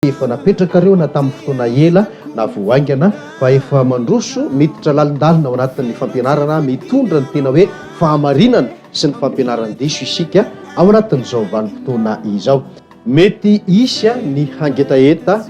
Efa napetraka reo na tamin'ny fotoana ela na voaingana fa efa mandroso miditra lalindalina ao anatin'ny fampianarana mitondra ny tena hoe fahamarinana sy ny fampianarana diso isika ao anatin'izao vanim-potoana izao. Mety isy ny hangetaeta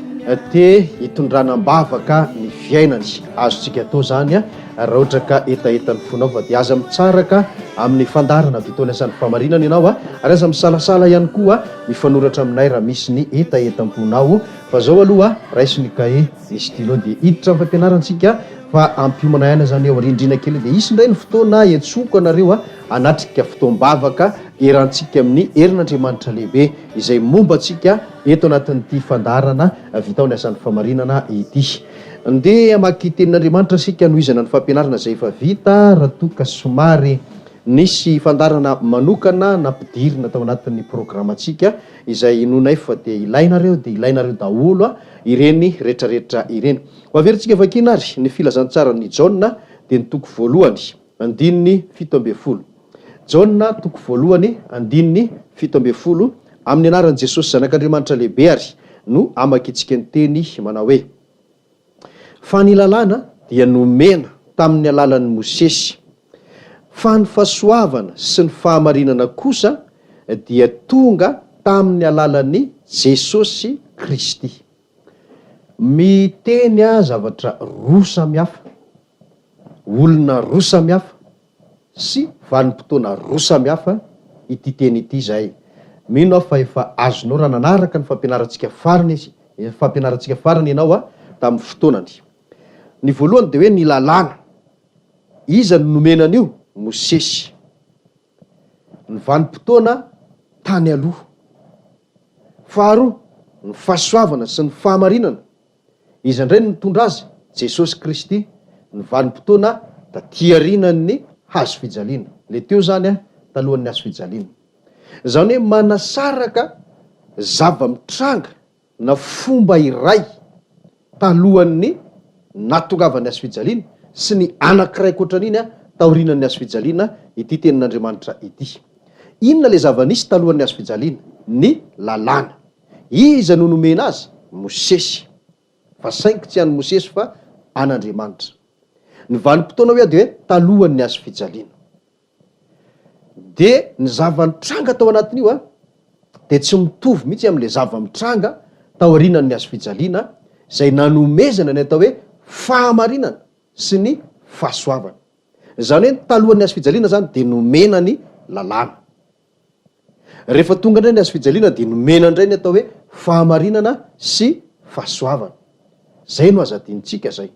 te hitondranam-bavaka ny fiainany, azontsika atao zany raha ohatra ka etaetany fonao fa dia aza mitsaraka amin'ny fandarana vitaolasan'ny fahamarinana ianao ary aza misalasala ihany koa mifanoratra aminay raha misy ny etaetam-ponao. Fa zao aloha raisy ny kahe ny stylo dia hiditra amin'ny fampianarantsika fa ampiomana ihany zany eo rindrina kely dia isy indray ny fotoana etsoko anareo anatrika fotoam-bavaka erantsika amin'ny herin'Andriamanitra lehibe izay momba antsika eto anatin'ity fandarana vitaolasan'ny fahamarinana ity. Andeha amaky tenin'Andriamanitra sika nohizana ny fampianarana izay efa vita raha toka somary nisy fandarana manokana nampidirina tao anatin'ny programantsika izay nonay fa dia ilainareo daholo ireny rehetrarehetra ireny. Ho averintsika vakina ary ny filazantsara ny Jaona dia ny toko voalohany andininy 17. Jaona toko voalohany andininy 17 amin'ny anaran'i Jesosy zanak'Andriamanitra lehibe ary no amakitsika ny teny manao hoe: fa ny lalàna dia nomena tamin'ny alalan'ny Mosesy, fa ny fahasoavana sy ny fahamarinana kosa dia tonga tamin'ny alalan'ny Jesosy Kristy. Miteny zavatra roa samihafa, olona roa samihafa sy vanim-potoana roa samihafa ity teny ity zay. Mino aho fa efa azonao raha nanaraka ny fampianarantsika farany ianao tamin'ny fotoanany. Ny voalohany dia hoe ny lalàna, iza ny nomenan'io? Mosesy. Ny vanim-potoana tany aloha. Faharoa ny fahasoavana sy ny fahamarinana, iza indray ny mitondra azy? Jesosy Kristy. Ny vanim-potoana taty aorianan'ny hazo fijaliana, le teo zany talohan'ny hazo fijaliana. Zany hoe manasaraka zava-mitranga na fomba iray talohan'ny natongavany hazo fijaliana sy ny anankiray koatran'iny taorianan'ny hazo fijaliana ity tenin'Andriamanitra ity. Inona le zava-nisy talohan'ny hazo fijaliana? Ny lalàna. Iza no nomena azy? Mosesy. Fa saingy tsy any Mosesy fa an'Andriamanitra. Ny vanim-potoana hoe dia hoe talohan'ny hazo fijaliana. Dia ny zava-mitranga tao anatin'io dia tsy mitovy mihitsy amin'ilay zava-mitranga taorianan'ny hazo fijaliana izay nanomezana ny atao hoe fahamarinana sy ny fahasoavana. Zany hoe talohan'ny hazo fijaliana zany dia nomena ny lalàna. Rehefa tonga indray ny hazo fijaliana dia nomena indray ny atao hoe fahamarinana sy fahasoavana. Zay no azo adinitsika zay.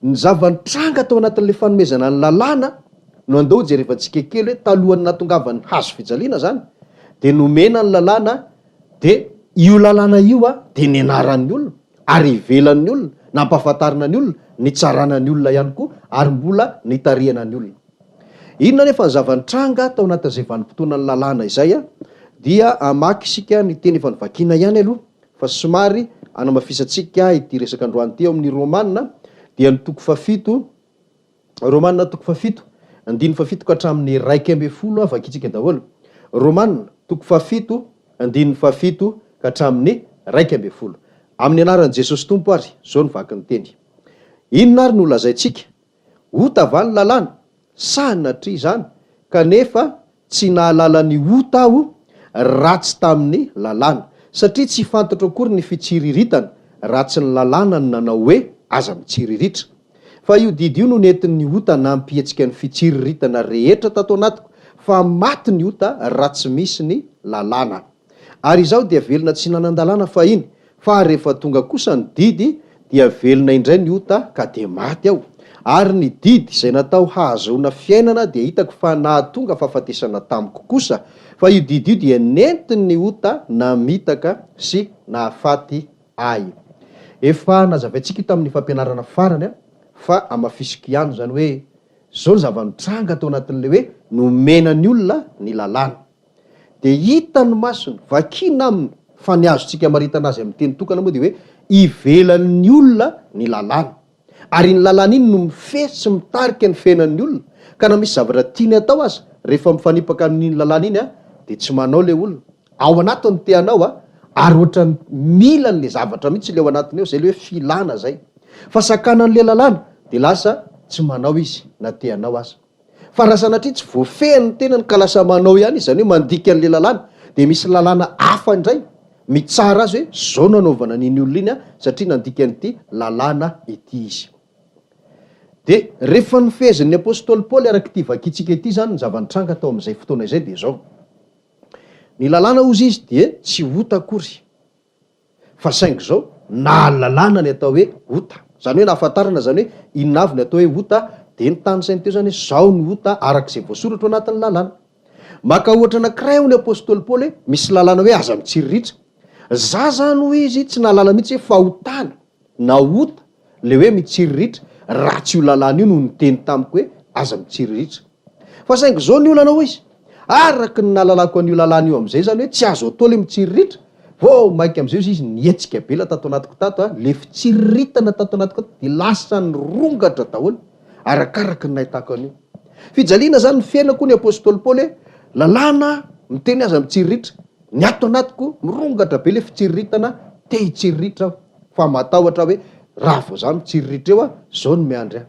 Ny zava-mitranga tao anatin'ilay fanomezana ny lalàna no andao jerefantsika kely hoe talohan'ny natongavany hazo fijaliana zany dia nomena ny lalàna, dia io lalàna io dia nianaran'ny olona ary ivelan'ny olona, nampahafantarina ny olona, nitsarana ny olona ihany koa ary mbola nitarihana ny olona. Inona nefa ny zava-mitranga tao anatin'izay vanim-potoana ny lalàna izay dia amaky isika ny teny efa nivakiana ihany aloha fa somary anamafisatsika ity resaka androany ty ao amin'ny Romanina dia ny toko 7, Romanina toko 7 andiny 7 ka hatramin'ny 12 avakitsika daholo. Romanina toko 7 andiny 7 ka hatramin'ny 12 amin'ny anaran'i Jesosy Tompo ary zao ny vaky ny teny: inona ary no lazaitsika? Ota va ny lalàna? Sa natria izany? Kanefa tsy nahalala ny ota aho ratsy tamin'ny lalàna, satria tsy fantatro akory ny fitsiriritana raha tsy ny lalàna ny nanao hoe aza mitsiriritra. Fa io didy io no nentin'ny ota nampihetsika ny fitsiriritana rehetra tato anatiko, fa maty ny ota raha tsy misy ny lalàna. Ary izaho dia velona tsy nanan-dalàna fa iny, fa rehefa tonga kosa ny didy dia velona indray ny ota ka dia maty aho. Ary ny didy izay natao hahazoana fiainana dia hitako fa nahatonga fahafatesana tamiko kosa, fa io didy io dia nentin'ny ota namitaka sy nahafaty ahy. Efa nazavaintsika io tamin'ny fampianarana farany fa amafisiko ihany zany hoe zao ny zava-mitranga tao anatin'ilay hoe nomenany olona ny lalàna. Dia hitany masony vakina aminy fa ny azontsika maritana azy amin'ny teny tokana moa dia hoe ivelan'ny olona ny lalàna. Ary ny lalàna iny no mifehy sy mitarika ny fiainan'ny olona, ka na misy zavatra tiany atao azy rehefa mifanipaka amin'iny lalàna iny dia tsy manao le olona. Ao anatiny te hanao ary ohatrany mila n'le zavatra mihitsy le ao anatiny eo zay le hoe filana zay fa sakanan'le lalàna de lasa tsy manao izy na teanao aza fa raha sanatria tsy voafehany tenany ka lasa manao ihany izy zany hoe mandika an'le lalàna de misy lalàna hafa indray mitsara azy hoe zao nanaovana niny olona iny a satria nandika an'ity lalàna ity izy. De rehefa nifezin'ny apôstôly Paoly araky ty vakitsika ity zany ny zavanitranga tao am'izay fotoana izay de zao ny lalàna ozy izy de tsy ota akory fa saingy zao na lalàna ny atao hoe ota zany hoe nahafantarana zany hoe inona avy ny atao hoe ota de ny tany sainy teo zany hoe zao ny ota arak'izay voasoratra anatin'ny lalàna maka ohatra anankiray ho ny apôstôly Paoly hoe misy lalàna hoe aza mitsiriritra za zany ho izy tsy nahalala mihitsy hoe fahotana na ota le hoe mitsiriritra raha tsy io lalàna io no niteny tamiko hoe aza mitsiriritra fa saingy zao ny olana ho izy araky ny nahalalako an'io lalàna io am'izay zany hoe tsy azo atao le mitsiriritra vo mainka am'izay izy nietsika be la tato anatiko tato a le fitsiriritana tato anatiko tato de lasa ny rongatra daholo arakaraky ny nahitako an'io fijaliana zany ny fiainako ny apôstôly Paoly hoe lalàna miteny aza mitsiriritra ny ato anatiko mirongatra be le fitsiriritana te hitsiriritra aho fa matahotra hoe raha vao za mitsiriritra eo a zao ny miandry ahy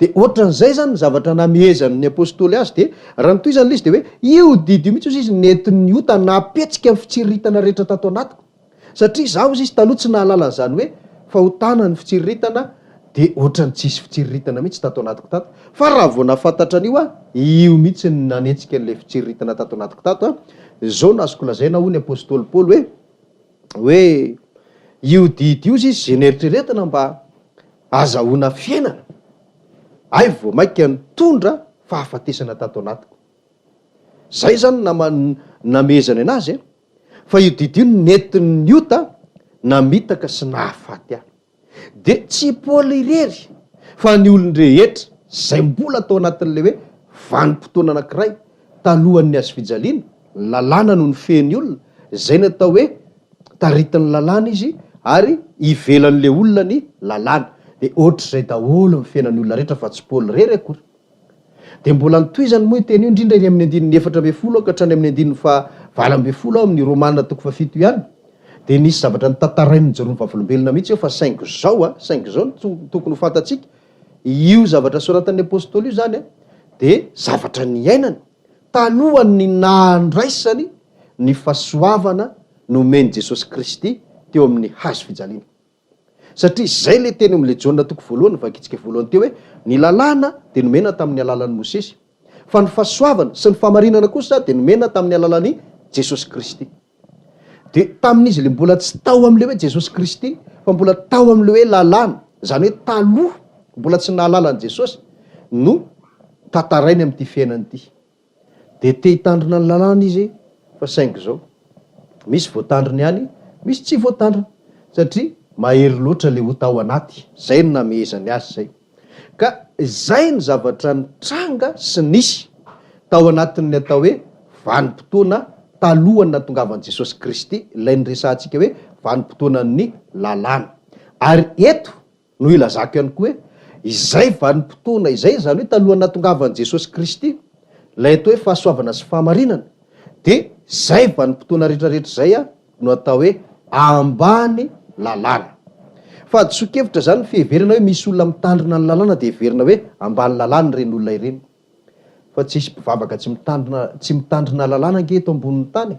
de ohatran'izay zany ny zavatra namehezan'ny apôstôly azy de raha nytoy zany le izy de hoe io didy io mihitsy izy nentin'ny ota napetsika amin'ny fitsiriritana rehetra tato anatiko satria zaho izy taloha tsy nahalalanyzany hoe fahotana ny fitsiriritana de ohatrany tsisy fitsiriritana mihitsy tato anatiko tato fa raha vao nafantatra an'io a io mihitsy ny nanetsika an'le fitsiriritana tato anatiko tato a zao nazoko lazaina ho ny apôstôly Paoly hoe io didy io izy zay neritreretana mba azahoana fiainana ay vao mainka nitondra fahafatesana tato anatiko zay zany namezany anazy fa io didy io nentin'ny ota namitaka sy nahafaty ahy de tsy Paoly irery fa ny olon-drehetra zay mbola tao anatin'le hoe vanim-potoana anankiray talohan'ny azo fijaliana lalàna no ny feny olona zay natao hoe taritin'ny lalàna izy ary ivelan'le olona ny lalàna de ohatr'izay daholo ny fiainan'ny olona rehetra fa tsy Paoly rery akory de mbola nitoizany moa teny io indrindra eny amin'ny andininy 14 ka hatrany amin'ny andininy fa 20 ao amin'ny Romanina 7 ihany de nisy zavatra nitantarain'ny Jeromy vavolombelona mihitsy eo fa saingy zao no tokony ho fantatsika io zavatra soratan'ny apôstôly io zany de zavatra ny ainany talohany nahandraisany ny fahasoavana nomeny Jesosy Kristy teo amin'ny hazo fijaliana satria zay le teny am'le Jaona toko voalohany vakitsika voalohany teo hoe ny lalàna de nomena tamin'ny alalan'ny Mosesy fa ny fahasoavana sy ny fahamarinana kosa de nomena tamin'ny alalan'ny Jesosy Kristy de tamin'izy le mbola tsy tao am'le hoe Jesosy Kristy fa mbola tao am'le hoe lalàna zany hoe taloha mbola tsy nahalalany Jesosy no tantarainy am'ty fiainany ity de te hitandrina ny lalàna izy fa saingy zao misy voatandriny ihany misy tsy voatandrina satria mahery loatra le ho tao anaty zay no namehezany azy zay ka zay ny zavatra nitranga sy nisy tao anatin'ny atao hoe vanim-potoana talohany natongavan'i Jesosy Kristy ilay nyresantsika hoe vanim-potoanan'ny lalàna ary eto no ilazako ihany koa hoe izay vanim-potoana izay zany hoe talohany natongavan'i Jesosy Kristy lay atao hoe fahasoavana sy fahamarinana de zay vanim-potoana rehetrarehetra zay a no atao hoe ambany lalàna fa tsokevitra zany fiheverana hoe misy olona mitandrina ny lalàna de heverina hoe ambany lalàna reny olona ireny fa tsisy mpivavaka tsy mitandrina lalàna ange eto ambonin'ny tany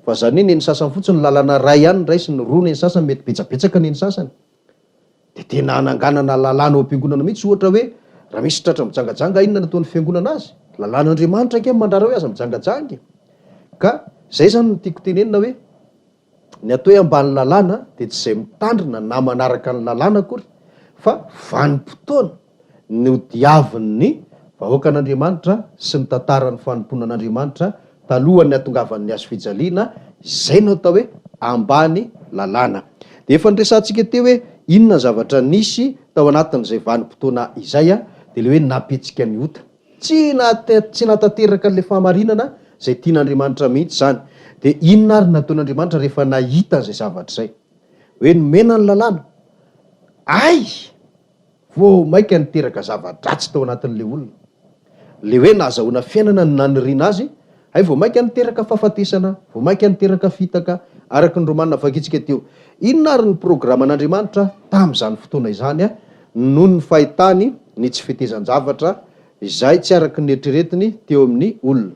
fa zany hoe neny sasany fotsiny lalàna ray ihany ray sy ny roa neny sasany mety betsabetsaka neny sasany de tena ananganana lalàna ao am-piangonana mihitsy ohatra hoe raha misy tratra mijangajanga inona nataon'ny fiangonana azy lalàn'Andriamanitra ange mandara hoe aza mijangajangy ka zay zany no tiako tenenina hoe ny atao hoe ambany lalàna de tsy zay mitandrina na manaraka ny lalàna akory fa vanim-potoana no diavin'ny vahoakan'Andriamanitra sy ny tantaran'ny fanomponan'Andriamanitra talohan'ny atongavan'ny azo fijaliana zay no atao hoe ambany lalàna de efa niresantsika teo hoe inona zavatra nisy tao anatin'izay vanim-potoana izay a de le hoe napetsika ny ota tsy natanteraka an'le fahamarinana zay tian'Andriamanitra mihitsy zany de inona ary nataon'Andriamanitra rehefa nahita an'izay zavatra zay hoe nomena ny lalàna ay vo mainka niteraka zava-dratsy tao anatin'le olona le hoe nahazahoana fiainana ny naniriana azy ay vo mainka niteraka fahafatesana vo mainka niteraka fitaka araky ny romanina vakitsika teo. Inona ary ny programan'Andriamanitra tamin'izany fotoana izany noho ny fahitany ny tsy fitezan-javatra izay tsy araky ny eritreretiny teo amin'ny olona.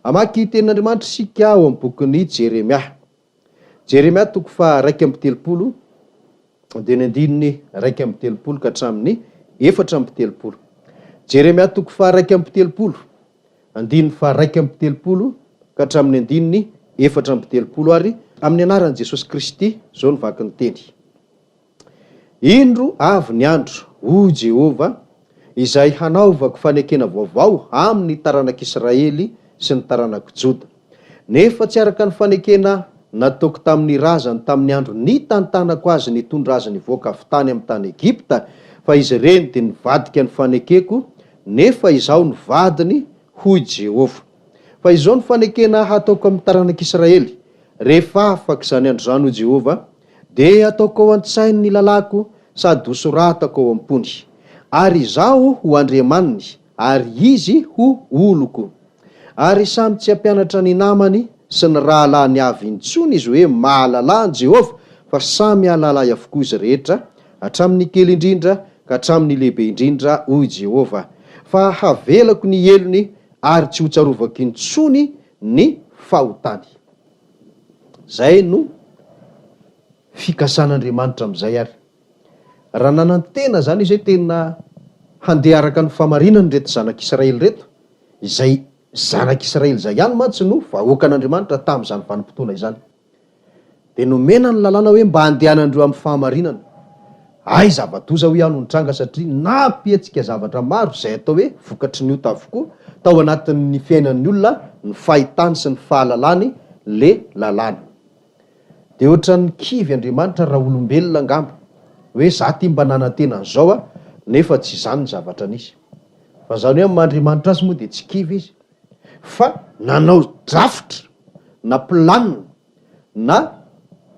Amaky tenin'Andriamanitra sika ao amin'ny bokin'ny Jeremia. Jeremia toko fa 1:30 dia ny andininy 1:30 ka hatramin'ny 4:30. Jeremia toko fa 1:30 andininy fa 1:30 ka hatramin'ny andininy 4:30 ary amin'ny anaran'i Jesosy Kristy zao ny vaky ny teny. Indro avy ny andro, ho Jehova, izay hanaovako fanekena vaovao amin'ny taranak'Israely sy ny taranak'i Joda. Nefa tsy araka ny fanekena nataoko tamin'ny razany tamin'ny andro nitantanako azy nitondra azy nivoaka avy tany amin'ny tany Egipta, fa izy ireny dia nivadika ny fanekeko, nefa izaho ny vadiny, hoy Jehova. Fa izao ny fanekena hataoko amin'ny taranak'Israely rehefa afaka izany andro izany, hoy Jehova, dia ataoko ao an-tsainy ny lalako sady ho soratako ao am-pony, ary izaho ho andriamaniny ary izy ho oloko. Ary samy tsy hampianatra ny namany sy ny rahalahiny avy intsony izy hoe mahalala ny Jehova, fa samy alalay avokoa izy rehetra, hatramin'ny kely indrindra ka hatramin'ny lehibe indrindra, hoy Jehova. Fa havelako ny elony ary tsy ho tsarovako intsony ny fahotany. Zay no fikasan'Andriamanitra amin'izay ary. Raha nanantena zany izy hoe tena handeha araka ny famarinany reto zanak'Israely reto, izay zanak'Israely zay ihany mantsy no vahoakan'Andriamanitra tamin'izany vanim-potoana izany, dia nomena ny lalàna hoe mba handehanandreo amin'ny fahamarinana. Ay, zava-doza ho ihany nitranga satria nampietsika zavatra maro izay atao hoe vokatry ny ota avokoa tao anatin'ny fiainan'ny olona, ny fahitany sy ny fahalalany le lalàna. Dia ohatran'ny kivy Andriamanitra raha olombelona angamba hoe za ty mba nanantena an'izao nefa tsy izany ny zavatra nisy. Fa zany hoe Andriamanitra azy moa dia tsy kivy izy, fa nanao drafitra na planina na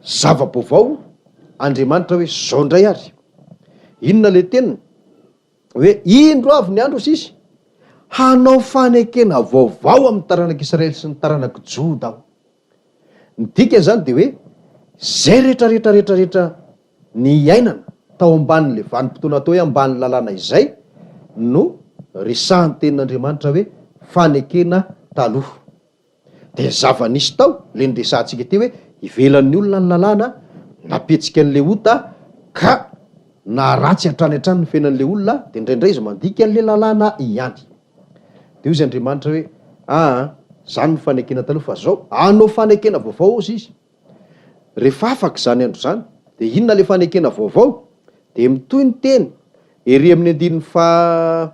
zava-baovao Andriamanitra hoe zao indray ary. Inona le teniny? Hoe indro avy ny andro sisy hanao fanekena vaovao amin'ny taranak'Israely sy ny taranak'i Joda aho. Ny dikany zany dia hoe zay rehetrarehetra ny iainana tao ambanin'le vanim-potoana atao hoe ambanin'ny lalàna izay no resahan'ny tenin'Andriamanitra hoe fanekena taloha. Dia zava-nisy tao le niresahantsika ty hoe ivelan'ny olona ny lalàna, napetsika an'le ota ka na ratsy hatrany hatrany ny fiainan'le olona, dia indraindray izy mandika an'le lalàna ihany. Dia izy Andriamanitra hoe zany ny fanekena taloha, fa zao anao fanekena vaovao ozy izy. Rehefa afaka zany andro zany, dia inona le fanekena vaovao? Dia mitoy ny teny ery amin'ny andininy fa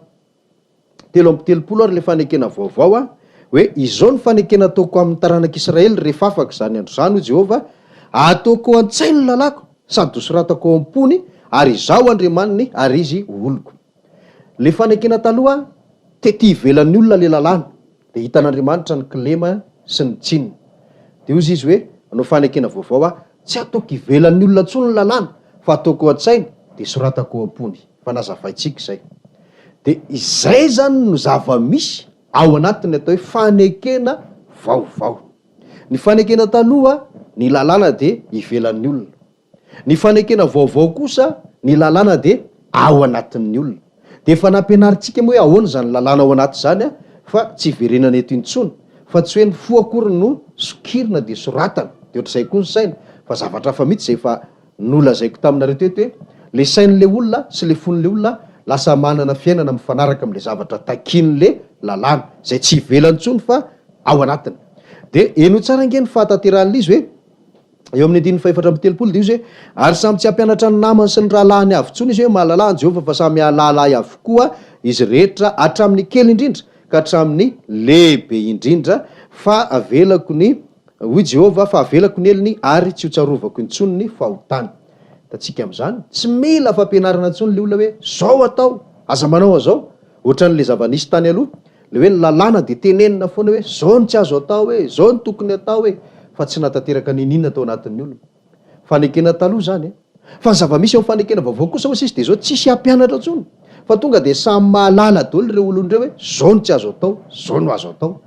3:30 ary le fanekena vaovao hoe izao ny fanekena ataoko amin'ny taranak'Israely rehefa afaka zany andro zany, ho Jehova, ataoko an-tsainy ny lalako sady ho soratako ao am-pony, ary izaho andriamaniny ary izy oloko. Le fanekena taloha tety ivelan'ny olona le lalàna, dia hitan'Andriamanitra ny kilema sy ny tsininy. Dia ozy izy hoe anao fanekena vaovao tsy ataoko ivelan'ny olona intsony ny lalàna, fa ataoko an-tsainy dia soratako ao am-pony. Fa nazavaintsika izay. Dia izay zany no zava-misy ao anatiny atao hoe fanekena vaovao. Ny fanekena taloha ny lalàna dia ivelan'ny olona, ny fanekena vaovao kosa ny lalàna dia ao anatin'ny olona. Dia efa nampianarintsika moa hoe ahoana zany lalàna ao anaty zany fa tsy iverenana eto intsony, fa tsy hoe ny fo akory no sokirina dia soratana dia ohatr'izay koa ny saina, fa zavatra hafa mihitsy izay efa nolazaiko taminareo teto hoe le sain'le olona sy le fon'le olona lasa manana fiainana mifanaraka amin'le zavatra takin'le lalàna izay tsy ivelany intsony fa ao anatiny. Dia eno tsara nge ny fahatanteran'le izy hoe eo amin'ny andininy fa 4:30 dia izy hoe ary samy tsy hampianatra ny namany sy ny rahalahiny avy intsony izy hoe mahalala ny Jehova, fa samy alalay avokoa izy rehetra hatramin'ny kely indrindra ka hatramin'ny lehibe indrindra, fa avelako ny hoy Jehova, fa avelako ny elony ary tsy ho tsarovako intsony ny fahotany. Tatsika amin'izany tsy mila fampianarana intsony le olona hoe zao atao, aza manao azao, ohatran'le zava-nisy tany aloha, le hoe ny lalàna dia tenenina foana hoe zao ny tsy azo atao, hoe zao ny tokony atao, fa tsy natanteraka ninina tao anatin'ny olona. Fanekena taloha zany fa ny zava-misy ao fanekena vaovao kosa ozy izy dia zao tsisy hampianatra intsony, fa tonga dia samy mahalala daholo ireo olon'ireo hoe zao ny tsy azo atao, zao no azo atao.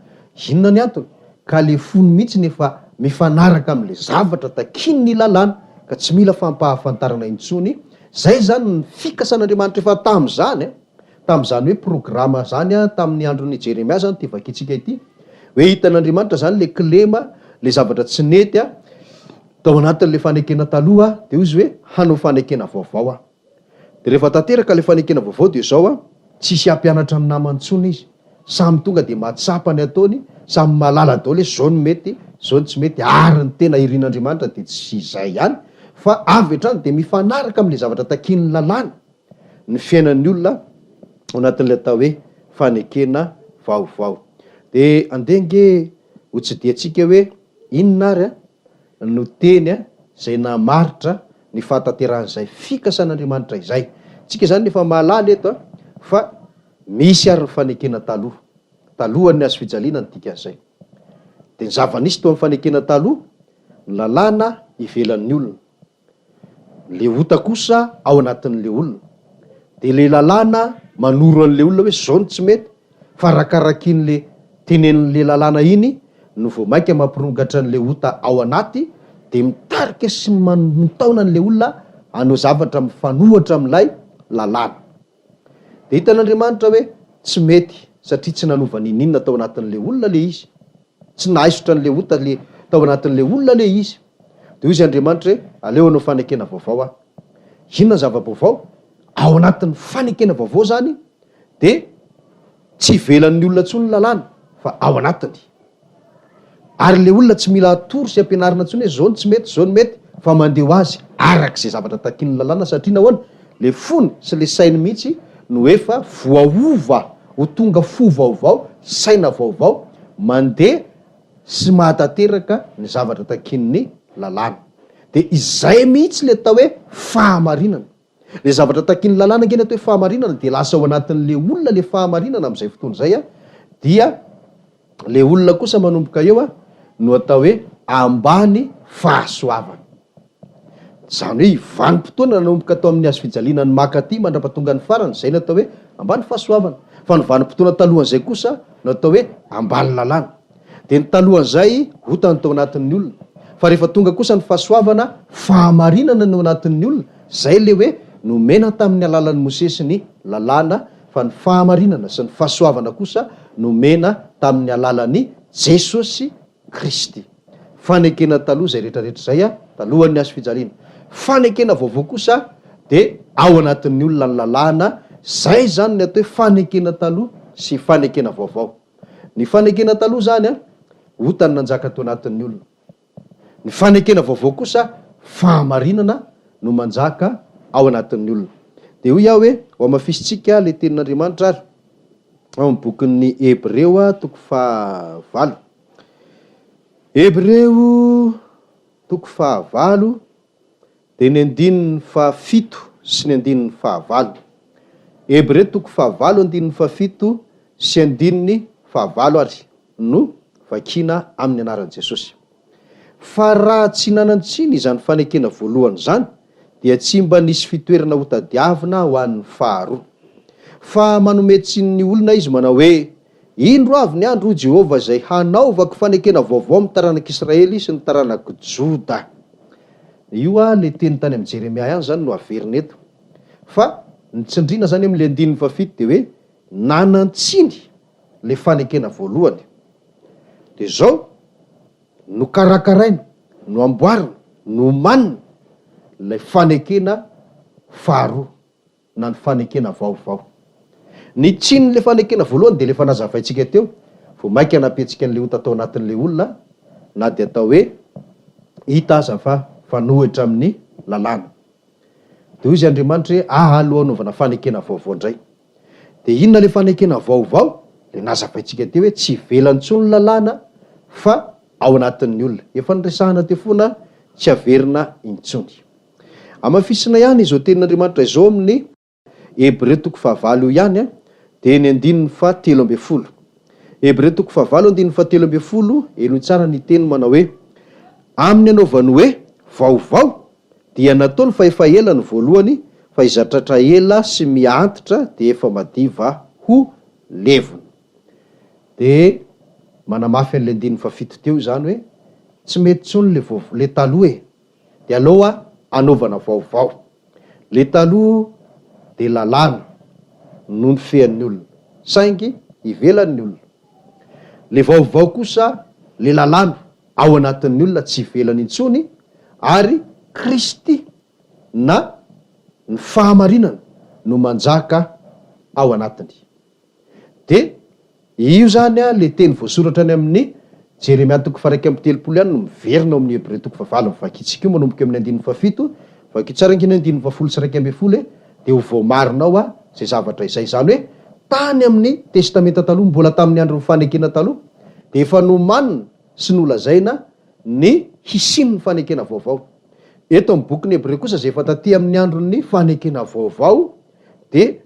Inona ny antony? Ka le fony mihitsy nefa mifanaraka am'le zavatra takiny ny lalàna ka tsy mila fampahafantarana intsony. Zay zany ny fikasan'Andriamanitra efa tam'zany tam'zany hoe programa zany tamin'ny andron'ny Jeremia zany ty vakitsika ity hoe hitan'Andriamanitra zany le kilema le zavatra tsy nety tao anatin'le fanekena taloha de izy hoe hanao fanekena vaovao de rehefa tanteraka le fanekena vaovao de zao tsisy ampianatra ny namantsony izy, samy tonga de matsapa ny ataony, samy malala daholo hoe zao ny mety, zao ny tsy mety, ary ny tena irin'Andriamanitra de tsy zay ihany fa avy hatrany de mifanaraka am'le zavatra takin'ny lalàna ny fiainan'ny olona anatin'le atao hoe fanekena vaovao. De andenge ho tsy diantsika hoe inona ary no teny zay namaritra ny fahatanteran'izay fikasan'Andriamanitra izay. Tsika zany efa mahalala eto fa misy ary ny fanekena talohan'ny azo fijaliana ny dikan'izay. De ny zava-nisy teo amin'ny fanekena taloha ny lalàna ivelan'ny olona, le ota kosa ao anatin'le olona, de le lalàna manoro an'le olona hoe zao ny tsy mety, fa rakarakin'le tenenin'le lalàna iny no vao mainka mampirongatra an'le ota ao anaty de mitarika sy mitaona an'le olona anao zavatra mifanohatra am'lay lalàna. De hitan'Andriamanitra hoe tsy mety satria tsy nanova ninina tao anatin'le olona le izy, tsy naisotra an'le ota le tao anatin'le olona le izy. De izy Andriamanitra hoe aleo anao fanekena vaovao inona zava-baovao ao anatin'ny fanekena vaovao zany de tsy ivelan'ny olona tsony lalàna fa ao anatiny, ary le olona tsy mila atory sy ampianarina tsony hoe zao ny tsy mety, zao ny mety, fa mandeho azy arak'izay zavatra takin'ny lalàna satria nahoana le fony sy le sainy mihitsy no efa voaova ho tonga fo vaovao, saina vaovao mandeha sy mahatanteraka ny zavatra takin'ny lalàna. De izay mihitsy le atao hoe fahamarinana. Le zavatra takin'ny lalàna nge ny atao hoe fahamarinana de lasa ao anatin'le olona le fahamarinana am'izay fotoana zay dia le olona kosa manomboka eo no atao hoe ambany fahasoavana. Zany hoe ivanim-potoana nanomboka atao amin'ny hazo fijaliana ny makaty mandrapatonga ny farany, zay no atao hoe ambany fahasoavana. Fa ny vanim-potoana talohan'izay kosa no atao hoe ambany lalàna. De ny talohan'izay hotany tao anatin'ny olona, fa rehefa tonga kosa ny fahasoavana, fahamarinana no anatin'ny olona, zay le hoe nomena tamin'ny alalan'ny Mosesy ny lalàna, fa ny fahamarinana sy ny fahasoavana kosa nomena tamin'ny alalan'ny Jesosy Kristy. Fanekena taloha zay rehetrarehetra zay talohan'ny hazo fijaliana. Fanekena vaovao kosa de ao anatin'ny olona ny lalàna, zay zany ny atao hoe fanekena taloha sy fanekena vaovao. Ny fanekena taloha zany hotany nanjaka tao anatin'ny olona, ny fanekena vaovao kosa fahamarinana no manjaka ao anatin'ny olona. De hoy aho hoe ho amafisitsika le tenin'Andriamanitra ary ao amin'ny bokin'ny Hebreo toko 9. Hebreo toko 9 de ny 7 sy ny 9. Hebreo toko 9 7 sy 9 ary no vakina amin'ny anaran'i Jesosy. Fa raha tsy nanantsiny izany fanekena voalohany zany dia tsy mba nisy fitoerana ho tadiavina ho an'ny faharoa, fa manome tsin'ny olona izy manao hoe indro avy ny andro Jehova zay hanaovako fanekena vaovao amin'ny taranak'Israely sy ny taranak'i Joda. Io le teny tany amin'ny Jeremia ihany zany no averina eto, fa ny tsindrina zany amin'le 7 de hoe nanantsiny le fanekena voalohany, de zao no karakaraina, no amboarina, no manina le fanekena faharoa na ny fanekena vaovao. Ny tsiny le fanekena voalohany de le fa nazavaintsika teo, vo mainka anapentsika an'le ota tao anatin'le olona, na de atao hoe hita aza fa fanohitra amin'ny lalàna. De hoy izy Andriamanitra hoe aleo anaovana fanekena vaovao indray. De inona le fanekena vaovao? Le nazavaintsika teo hoe tsy ivelan'ny tsony lalàna fa ao anatin'ny olona. Efa niresahana teo foana, tsy averina intsony. Amafisina ihany izao tenin'Andriamanitra izao amin'ny Hebreo toko 9 ihany de ny 7. Hebreo toko 9:7 elo tsara ny teny manao hoe amin'ny anaovany hoe vaovao dia nataony fa efa ela ny voalohany, fa izatratra ela sy miantitra de efa madiva ho levona. De manamafy an'le 7 teo zany hoe tsy mety tsony le taloha e. De aloha anaovana vaovao. Le taloha de lalàna no ny fean'ny olona, saingy ivelan'ny olona. Le vaovao kosa le lalàna ao anatin'ny olona tsy ivelany intsony, ary Kristy na ny fahamarinana no manjaka ao anatiny. De io zany le teny voasoratra any amin'ny Jeremia 1:telopolo ihany no miverina ao amin'ny Hebreo 9:vakitsika io manomboka amin'ny 17, vakio tsara ngina 19:11 de ho voamarinao zay zavatra izay. Zany hoe tany amin'ny testamenta taloha, mbola tamin'ny andro fanekena taloha, de efa nomanina sy nolazaina ny hisin'ny fanekena vaovao. Eto amin'ny bokin'ny Hebreo kosa zay efa taty amin'ny andron'ny fanekena vaovao, de